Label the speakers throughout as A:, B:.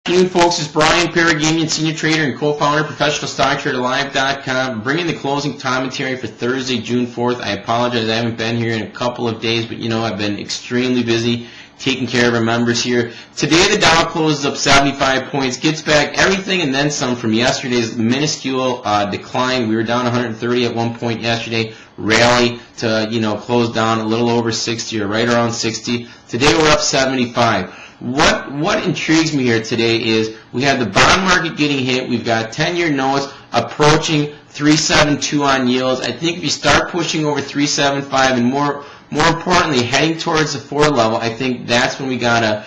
A: Good afternoon, folks. It's Brian Paragamian, senior trader and co-founder of ProfessionalStockTraderLive.com, bringing the closing commentary for Thursday, June 4th. I apologize, I haven't been here in a couple of days, but I've been extremely busy taking care of our members here. Today, the Dow closes up 75 points, gets back everything and then some from yesterday's minuscule decline. We were down 130 at one point yesterday, rally to close down a little over 60 or right around 60. Today, we're up 75. What intrigues me here today is we have the bond market getting hit. We've got 10-year notes approaching 3.72 on yields. I think if you start pushing over 3.75 and more importantly heading towards the 4 level, I think that's when we gotta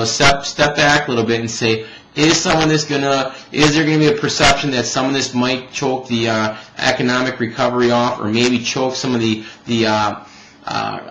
A: step back a little bit and say, is there gonna be a perception that some of this might choke the economic recovery off, or maybe choke some of the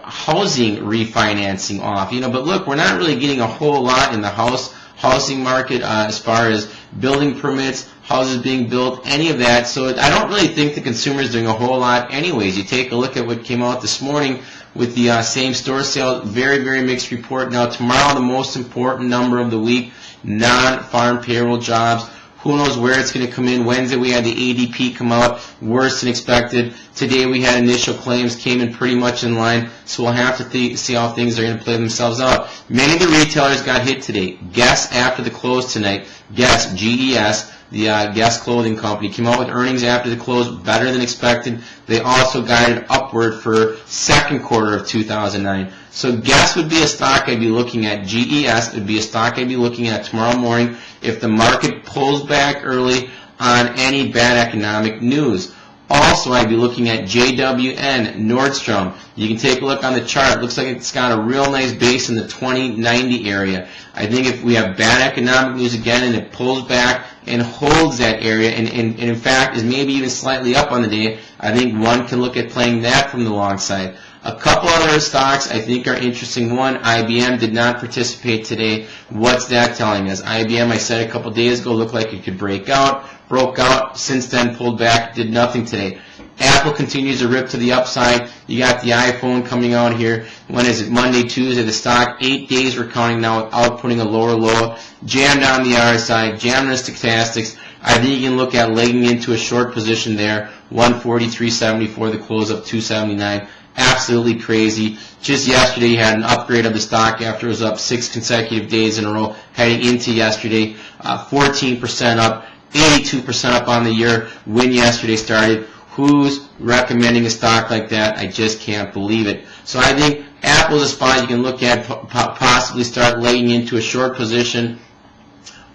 A: housing refinancing off? But look, we're not really getting a whole lot in the housing market as far as building permits, houses being built, any of that. So I don't really think the consumer is doing a whole lot anyways. You take a look at what came out this morning with the same store sales, very, very mixed report. Now tomorrow, the most important number of the week, non-farm payroll jobs. Who knows where it's going to come in. Wednesday we had the ADP come out, worse than expected. Today we had initial claims, came in pretty much in line, so we'll have to see how things are going to play themselves out. Many of the retailers got hit today. Guess after the close tonight, Guess, GES, the Guess clothing company, came out with earnings after the close, better than expected. They also guided upward for second quarter of 2009. So Guess would be a stock I'd be looking at. GES would be a stock I'd be looking at tomorrow morning if the market pulls back early on any bad economic news. Also, I'd be looking at JWN, Nordstrom. You can take a look on the chart. It looks like it's got a real nice base in the 2090 area. I think if we have bad economic news again and it pulls back and holds that area and in fact is maybe even slightly up on the day, I think one can look at playing that from the long side. A couple other stocks I think are interesting. One, IBM did not participate today. What's that telling us? IBM, I said a couple days ago, looked like it could break out, broke out, since then pulled back, did nothing today. Apple continues to rip to the upside. You got the iPhone coming out here. When is it? Monday, Tuesday. The stock, 8 days we're counting now, outputting a lower low. Jammed on the RSI, jammed on the stochastics. I think you can look at legging into a short position there. 143.74, the close up 279. Absolutely crazy. Just yesterday you had an upgrade of the stock after it was up 6 consecutive days in a row heading into yesterday. 14% up, 82% up on the year when yesterday started. Who's recommending a stock like that? I just can't believe it. So I think Apple's a spot you can look at, possibly start laying into a short position.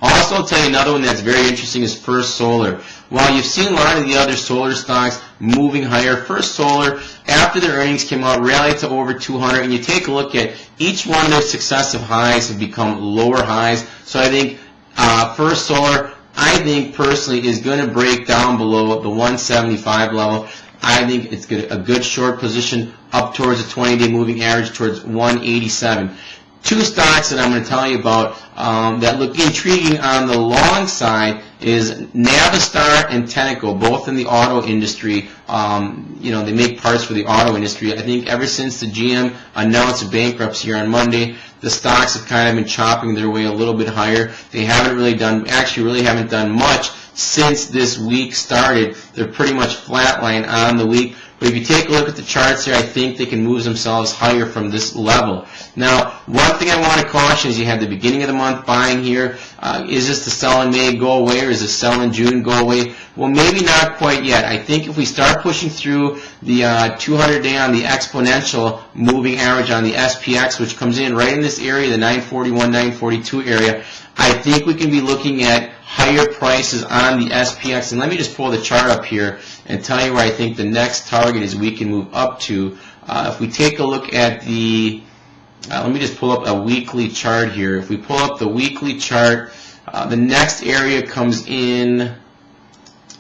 A: Also, I'll tell you another one that's very interesting is First Solar. While you've seen a lot of the other solar stocks moving higher, First Solar, after their earnings came out, rallied to over 200, and you take a look at each one of their successive highs have become lower highs. So I think First Solar, I think personally, is going to break down below the 175 level. I think it's a good short position up towards the 20-day moving average towards 187. Two stocks that I'm going to tell you about that look intriguing on the long side is Navistar and Tenneco, both in the auto industry. They make parts for the auto industry. I think ever since the GM announced bankruptcy here on Monday, the stocks have kind of been chopping their way a little bit higher. They haven't really haven't done much since this week started. They're pretty much flatline on the week. But if you take a look at the charts here, I think they can move themselves higher from this level. Now, one thing I want to caution is you have the beginning of the month buying here. Is this the sell in May go away, or is the sell in June go away? Well, maybe not quite yet. I think if we start pushing through the 200-day on the exponential moving average on the SPX, which comes in right in this area, the 941, 942 area, I think we can be looking at higher prices on the SPX. And let me just pull the chart up here and tell you where I think the next target is we can move up to. If we take a look at the, let me just pull up a weekly chart here. If we pull up the weekly chart, the next area comes in,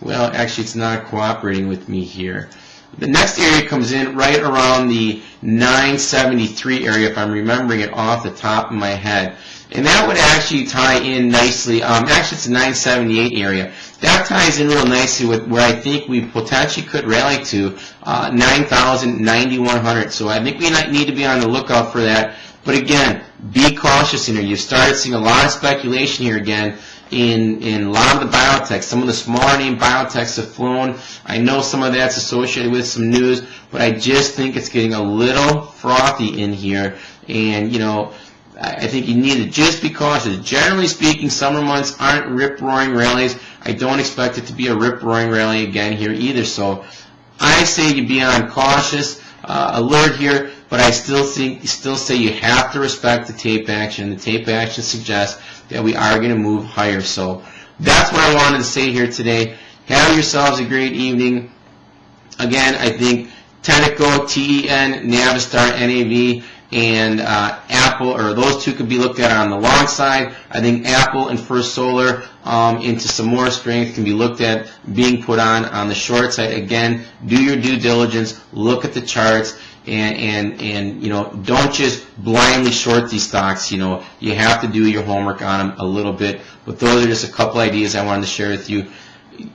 A: well, actually it's not cooperating with me here. The next area comes in right around the 973 area, if I'm remembering it off the top of my head. And that would actually tie in nicely. Actually, it's the 978 area. That ties in real nicely with where I think we potentially could rally to 9,000, 9,100. So I think we need to be on the lookout for that. But again, be cautious in here. You've started seeing a lot of speculation here again in a lot of the biotechs. Some of the smaller name biotechs have flown. I know some of that's associated with some news, but I just think it's getting a little frothy in here. And, you know, I think you need to just be cautious. Generally speaking, summer months aren't rip-roaring rallies. I don't expect it to be a rip-roaring rally again here either. So I say you be on cautious alert here, but I still say you have to respect the tape action. The tape action suggests that we are going to move higher. So that's what I wanted to say here today. Have yourselves a great evening. Again, I think Tenneco, TEN, Navistar, NAV, and Apple, or those two could be looked at on the long side. I think Apple and First Solar into some more strength can be looked at being put on the short side. Again, do your due diligence, look at the charts, and you know, don't just blindly short these stocks. You know, you have to do your homework on them a little bit. But those are just a couple ideas I wanted to share with you.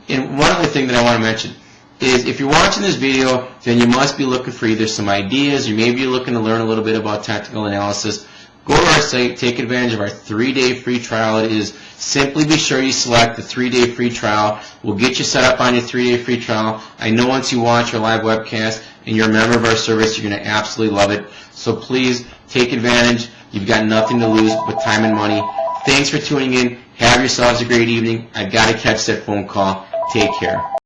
A: And one other thing that I want to mention is if you're watching this video, then you must be looking for either some ideas, or maybe you're looking to learn a little bit about technical analysis. Go to our site, take advantage of our 3-day free trial. It is simply be sure you select the 3-day free trial. We'll get you set up on your 3-day free trial. I know once you watch our live webcast and you're a member of our service, you're going to absolutely love it. So please take advantage. You've got nothing to lose but time and money. Thanks for tuning in. Have yourselves a great evening. I've got to catch that phone call. Take care.